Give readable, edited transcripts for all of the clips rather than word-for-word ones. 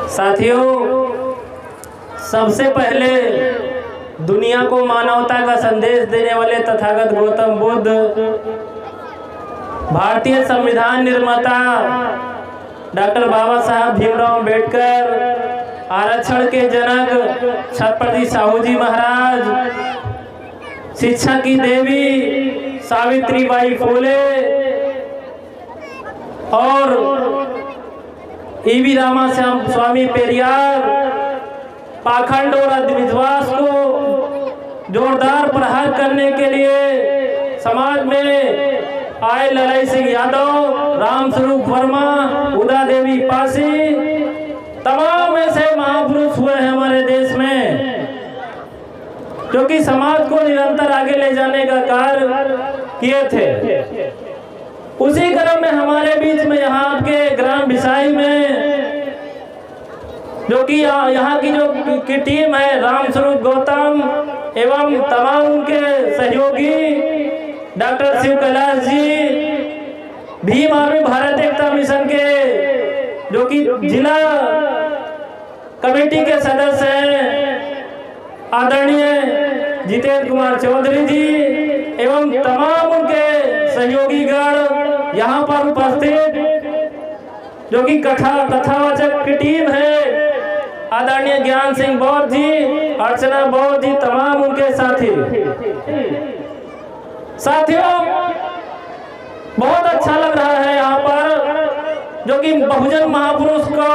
साथियों, सबसे पहले दुनिया को मानवता का संदेश देने वाले तथागत गौतम बुद्ध, भारतीय संविधान निर्माता डॉक्टर बाबा साहब भीमराव अम्बेडकर, आरक्षण के जनक छत्रपति साहू जी महाराज, शिक्षा की देवी सावित्रीबाई फुले और ईवी रामास्वामी स्वामी पेरियार पाखंड और अंधविश्वास को जोरदार प्रहार करने के लिए समाज में आए लड़ाई सिंह यादव, रामस्वरूप वर्मा, उदा देवी पासी, तमाम ऐसे महापुरुष हुए हैं हमारे देश में जो कि समाज को निरंतर आगे ले जाने का कार्य किए थे। उसी क्रम में हमारे बीच में यहाँ आपके ग्राम बिसाई में जो कि यहाँ की जो की टीम है, रामस्वरूप गौतम एवं तमाम उनके सहयोगी डॉक्टर शिव कैलाश जी, भीम आर्मी भारत एकता मिशन के जो कि जिला कमेटी के सदस्य हैं आदरणीय जितेंद्र कुमार चौधरी जी एवं तमाम उनके सहयोगी गण यहाँ पर उपस्थित जो कि कथावाचक की टीम है, आदरणीय ज्ञान सिंह बौद्ध जी, अर्चना बौद्ध जी, तमाम उनके साथियों बहुत अच्छा लग रहा है यहाँ पर जो कि बहुजन महापुरुष को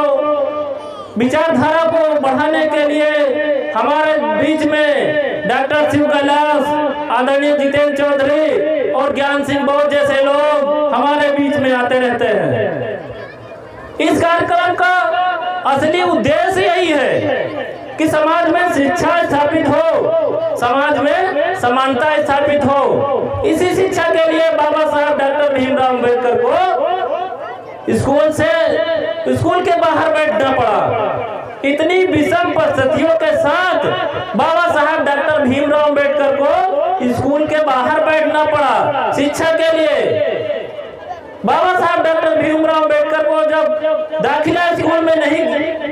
विचारधारा को बढ़ाने के लिए हमारे बीच में डॉक्टर शिव कैलाश, आदरणीय जितेंद्र चौधरी और ज्ञान सिंह बौद्ध जैसे लोग हमारे बीच में आते रहते हैं। इस कार्यक्रम का असली उद्देश्य यही है कि समाज में शिक्षा स्थापित हो, समाज में समानता स्थापित हो। इसी शिक्षा के लिए बाबा साहब डॉक्टर भीमराव अम्बेडकर को स्कूल के बाहर बैठना पड़ा। इतनी विषम परिस्थितियों के साथ बाबा साहब डॉक्टर भीमराव अम्बेडकर को स्कूल के बाहर बैठना पड़ा शिक्षा के लिए। बाबा साहब डॉक्टर भीमराव अम्बेडकर को जब दाखिला स्कूल में नहीं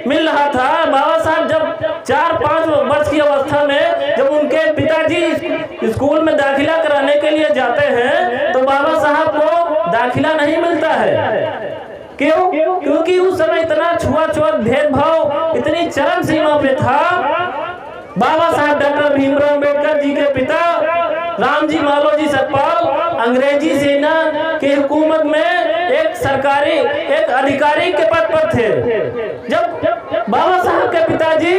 मिल रहा था, बाबा साहब जब 4-5 वर्ष की अवस्था में जब उनके पिताजी स्कूल में दाखिला कराने के लिए जाते हैं तो बाबा साहब को दाखिला नहीं मिलता है। क्यों? क्योंकि उस समय इतना छुआछूत भेदभाव इतनी चरम सीमा पे था। बाबा साहब डॉक्टर भीमराव अम्बेडकर जी के पिता रामजी मालोजी सतपाल अंग्रेजी सेना की हुकूमत में एक अधिकारी के पद पर थे। जब बाबा साहब के पिताजी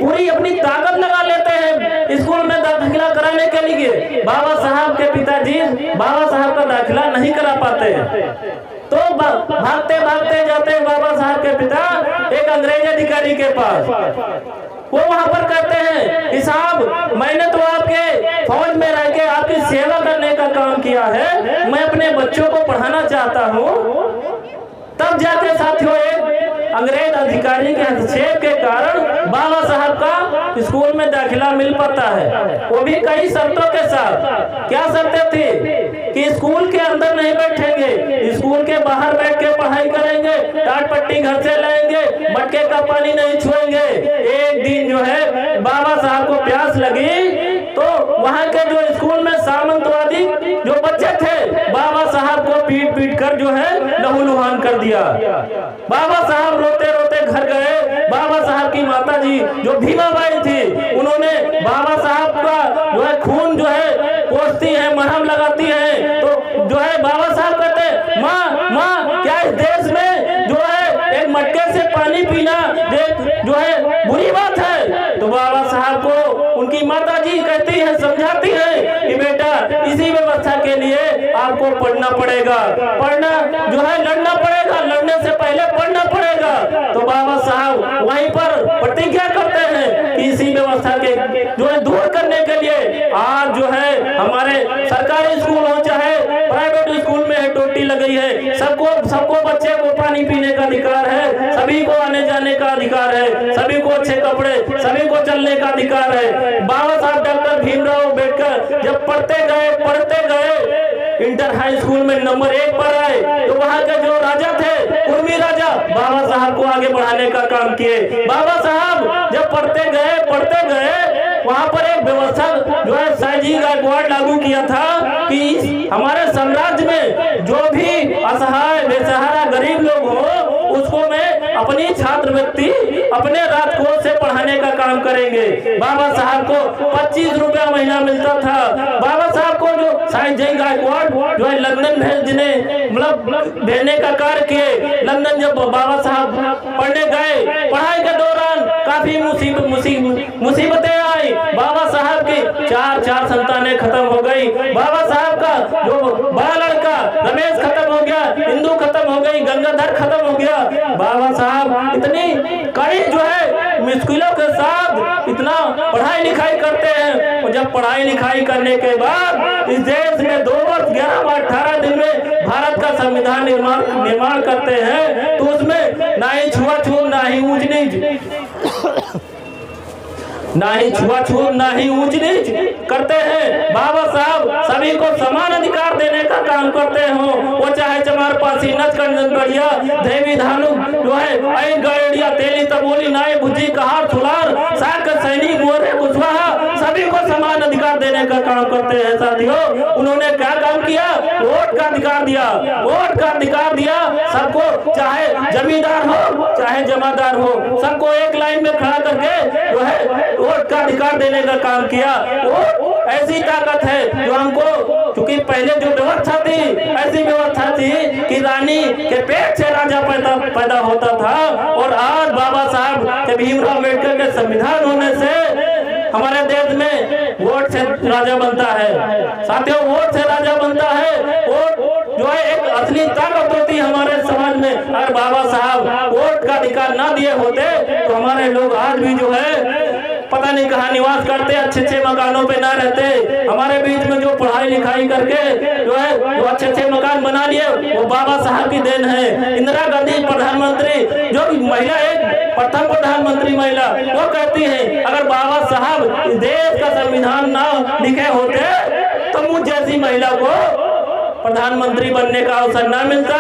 पूरी अपनी ताकत लगा लेते हैं स्कूल में दाखिला कराने के लिए, बाबा साहब के पिताजी बाबा साहब का दाखिला नहीं करा पाते। तो भागते भागते जाते बाबा साहब के पिता एक अंग्रेज अधिकारी के पास। वो वहां पर कहते हैं कि साहब, मैंने तो आपके फौज में रह के आपकी सेवा करने का काम किया है, मैं अपने बच्चों को पढ़ाना चाहता हूँ। तब जाके साथियों एक अंग्रेज अधिकारी के हस्तक्षेप के कारण बाबा साहब का स्कूल में दाखिला मिल पाता है, वो भी कई शर्तों के साथ। क्या शर्तें थी? कि स्कूल के अंदर नहीं बैठेंगे, स्कूल के बाहर बैठ के पढ़ाई करेंगे, टाट पट्टी घर से लाएंगे, मटके का पानी नहीं छुएंगे। एक दिन जो है बाबा साहब को प्यास लगी तो वहाँ के जो स्कूल में सामंतवादी जो बच्चे थे, बाबा साहब को पीट कर जो है लहूलुहान कर दिया। बाबा साहब रोते रोते घर गए। बाबा साहब की माता जी जो भीमाबाई थी, उन्होंने बाबा साहब का जो है खून जो है पोंछती है, मरहम लगाती है। तो जो है बाबा साहब कहते, माँ क्या इस देश में जो है एक मटके से पानी पीना जो है बुरी बात है? तो बाबा साहब को उनकी माता जी कहती है, समझाती है कि बेटा इसी व्यवस्था के लिए आपको पढ़ना पड़ेगा, पढ़ना जो है लड़ना पड़ेगा, लड़ने से पहले पढ़ना पड़ेगा। तो बाबा साहब वहीं पर प्रतिज्ञा करते हैं कि इसी व्यवस्था के जो है दूर करने के लिए आज जो है हमारे सरकारी स्कूल हो चाहे प्राइवेट स्कूल में है टोटी लगी है, सबको बच्चे को पानी पीने का अधिकार है, सभी को आने जाने का अधिकार है, सभी को अच्छे कपड़े, सभी को चलने का अधिकार है। बाबा साहब डॉक्टर भीमराव अम्बेडकर जब पढ़ते गए इंटर हाई स्कूल में नंबर 1 पर आए, तो वहाँ के जो राजा थे, कुर्मी राजा, बाबा साहब को आगे बढ़ाने का काम किए। बाबा साहब जब पढ़ते गए वहाँ पर एक व्यवस्था जो है शाहजी गायकवाड़ लागू किया था कि हमारे साम्राज्य में जो भी असहाय बेसहारा गरीब लोग हो उसको मैं अपनी छात्रवृत्ति अपने राजकोष से पढ़ाने का काम करेंगे। बाबा साहब को 25 रुपया महीना मिलता था। बाबा साहब को जो शाहजी गायकवाड़ जो है लंदन भेजने का कार्य किए। लंदन जब बाबा साहब पढ़ने गए, पढ़ाई के दौरान काफी मुसीबतें आई। बाबा साहब की चार संतानें खत्म हो गई। बाबा साहब का जो बड़ा लड़का रमेश खत्म हो गया, हिंदू खत्म हो गई, गंगाधर खत्म हो गया। बाबा साहब इतनी कड़ी जो है मुश्किलों के साथ इतना पढ़ाई लिखाई करते हैं, और जब पढ़ाई लिखाई करने के बाद इस देश में 2 वर्ष 11 माह 18 दिन में भारत का संविधान निर्माण करते हैं, तो उसमें ना ही छुआछूत, ना ही ऊंच नीच, ना ही छुआछूत, ना ही ऊंच नीच करते हैं। बाबा साहब सभी को समान अधिकार देने का काम करते हो, वो चाहे चमार पासी नच बढ़िया देवी धानु जो है आई गड़िया तेली तबोली नाई बुद्धि कहार सुलार साक सैनिक मोरे कुशवाहा, सभी को समान अधिकार देने का काम करते हैं। साथियों, उन्होंने क्या काम किया? वोट का अधिकार दिया। वोट का अधिकार दिया सबको, चाहे जमींदार हो चाहे जमादार हो, सबको एक लाइन में खड़ा करके जो है वोट का अधिकार देने का काम किया। वो ऐसी ताकत है जो हमको, क्योंकि पहले जो व्यवस्था थी ऐसी व्यवस्था थी कि रानी के पेट से राजा पैदा होता था, और आज बाबा साहब के भीमराव अम्बेडकर के संविधान होने से हमारे देश में वोट से राजा बनता है। साथियों, वोट से राजा बनता है। वोट जो है एक असली ताकत होती है हमारे समाज में। अगर बाबा साहब वोट का अधिकार ना दिए होते तो हमारे लोग आज भी जो है पता नहीं कहाँ निवास करते, अच्छे मकानों पे ना रहते। हमारे बीच में जो पढ़ाई लिखाई करके जो है जो अच्छे मकान बना लिए, वो बाबा साहब की देन है। इंदिरा गांधी प्रधानमंत्री, जो महिला एक प्रथम प्रधानमंत्री महिला, वो कहती है अगर बाबा साहब देश का संविधान ना लिखे होते तो मुझ जैसी महिला को प्रधानमंत्री बनने का अवसर न मिलता।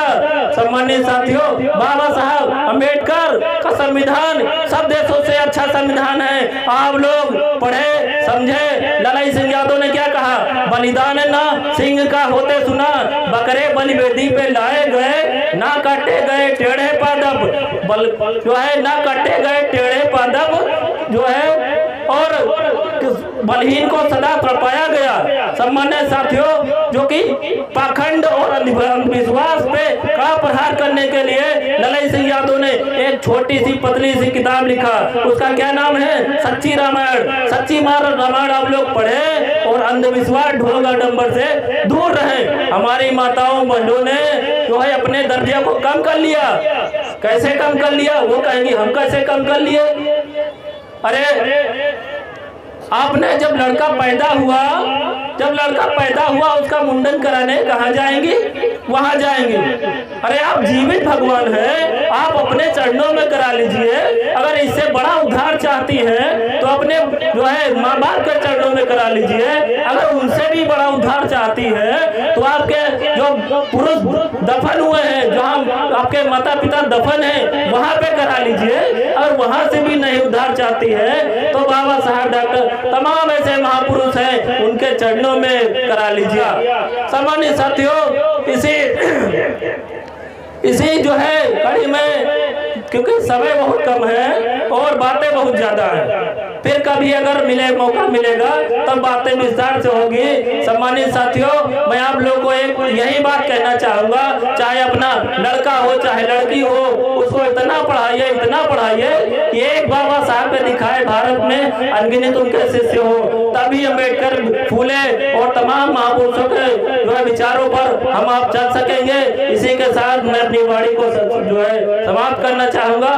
सम्मानित साथियों, बाबा साहब अम्बेडकर का संविधान सब देशों से अच्छा संविधान है। आप लोग पढ़े समझे। ललाई सिंह यादव ने क्या कहा? बलिदान ना सिंह का होते सुना, बकरे बलिवेदी पे लाए गए, ना काटे गए टेढ़े पादप, जो है ना काटे गए टेढ़े पादप जो है, और बलहीन को सदा तड़पाया गया। सम्मानित साथियों, जो कि पाखंड और अंधविश्वास पे कड़ा प्रहार करने के लिए ललाई सिंह यादव ने एक छोटी सी पतली सी किताब लिखा। उसका क्या नाम है? सच्ची रामायण। सच्ची रामायण आप लोग पढ़े और अंधविश्वास ढोल डंबर से दूर रहे। हमारी माताओं बहनों ने जो है अपने दर्जे को कम कर लिया। कैसे कम कर लिया? वो कहेंगी हम कैसे कम कर लिए? अरे आपने जब लड़का पैदा हुआ उसका मुंडन कराने कहाँ जाएंगी? वहां जाएंगे। अरे आप जीवित भगवान हैं, आप अपने चरणों में करा लीजिए। अगर इससे बड़ा उद्धार चाहती हैं तो अपने जो है माँ बाप के चरणों में करा लीजिए। अगर उनसे भी बड़ा उद्धार चाहती है तो आपके जो पुरुष दफन हुए हैं, जहाँ आपके माता पिता दफन है, वहां पे करा लीजिए। अगर वहां से भी नहीं उद्धार चाहती है तो बाबा साहब डॉक्टर तमाम ऐसे महापुरुष हैं, उनके चरणों में करा लीजिए। सामान्य साथियों, इसी जो है कड़ी में, क्योंकि समय बहुत कम है और बातें बहुत ज्यादा हैं, फिर कभी अगर मौका मिलेगा तब बातें विस्तार से होगी। सम्मानित साथियों, मैं आप लोगों को एक यही बात कहना चाहूंगा, चाहे अपना लड़का हो चाहे लड़की हो, उसको इतना पढ़ाइए कि एक बाबा साहब पे दिखाए भारत में अनगिनत उनके शिष्य हो, तभी अम्बेडकर, फूले और तमाम महापुरुषों के जो है विचारों पर हम आप चल सकेंगे। इसी के साथ मैं अपनी वाणी को जो है समाप्त करना चाहूंगा।